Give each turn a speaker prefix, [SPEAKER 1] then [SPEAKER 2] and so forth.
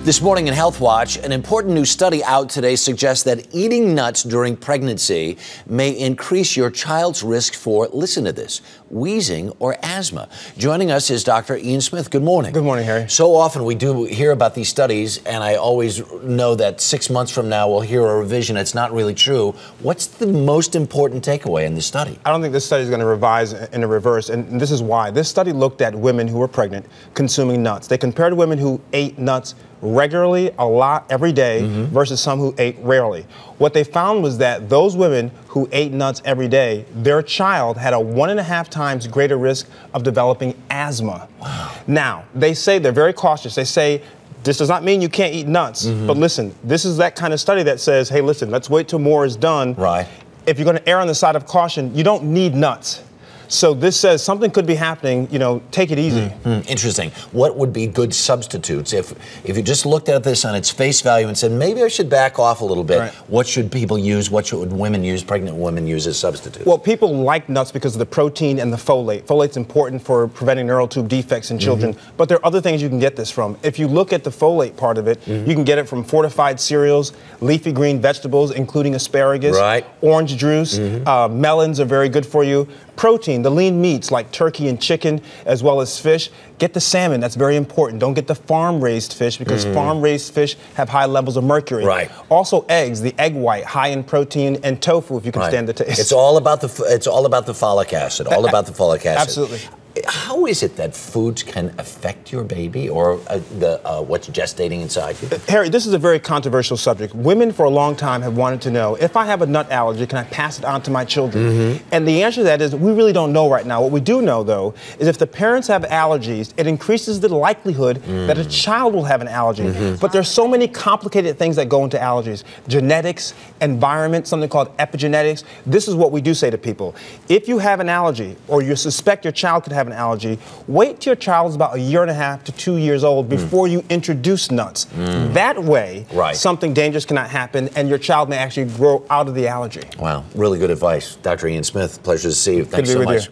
[SPEAKER 1] This morning in Health Watch, an important new study out today suggests that eating nuts during pregnancy may increase your child's risk for, listen to this, wheezing or asthma. Joining us is Dr. Ian Smith. Good morning.
[SPEAKER 2] Good morning, Harry.
[SPEAKER 1] So often we do hear about these studies, and I always know that 6 months from now we'll hear a revision. It's not really true. What's the most important takeaway in the study?
[SPEAKER 2] I don't think this study is going to revise in a reverse, and this is why. This study looked at women who were pregnant consuming nuts. They compared women who ate nuts regularly, a lot, every day, versus some who ate rarely. What they found was that those women who ate nuts every day, their child had a 1.5 times greater risk of developing asthma. Wow. Now, they say, they're very cautious. They say, this does not mean you can't eat nuts, but listen, this is that kind of study that says, hey, listen, let's wait till more is done.
[SPEAKER 1] Right.
[SPEAKER 2] If you're going to err on the side of caution, you don't need nuts. So this says something could be happening, you know, take it easy.
[SPEAKER 1] Interesting. What would be good substitutes? If you just looked at this on its face value and said, maybe I should back off a little bit,
[SPEAKER 2] right,
[SPEAKER 1] what should people use? What should women use, pregnant women use as substitutes?
[SPEAKER 2] Well, people like nuts because of the protein and the folate. Folate's important for preventing neural tube defects in children, but there are other things you can get this from. If you look at the folate part of it, you can get it from fortified cereals, leafy green vegetables, including asparagus,
[SPEAKER 1] right,
[SPEAKER 2] orange juice, melons are very good for you. Protein, the lean meats like turkey and chicken, as well as fish. Get the salmon, that's very important. Don't get the farm-raised fish because farm-raised fish have high levels of mercury.
[SPEAKER 1] Right.
[SPEAKER 2] Also eggs, the egg white, high in protein, and tofu if you can stand the taste.
[SPEAKER 1] It's all about the folic acid, all about the folic acid.
[SPEAKER 2] Absolutely.
[SPEAKER 1] How is it that foods can affect your baby or what's gestating inside you?
[SPEAKER 2] Harry, this is a very controversial subject. Women for a long time have wanted to know, if I have a nut allergy, can I pass it on to my children? And the answer to that is we really don't know right now. What we do know, though, is if the parents have allergies, it increases the likelihood that a child will have an allergy. But there's so many complicated things that go into allergies. Genetics, environment, something called epigenetics. This is what we do say to people. If you have an allergy or you suspect your child could have an allergy, wait till your child is about 1.5 to 2 years old before you introduce nuts. That way, something dangerous cannot happen and your child may actually grow out of the allergy.
[SPEAKER 1] Wow, really good advice. Dr. Ian Smith, pleasure to see you. Thanks so much.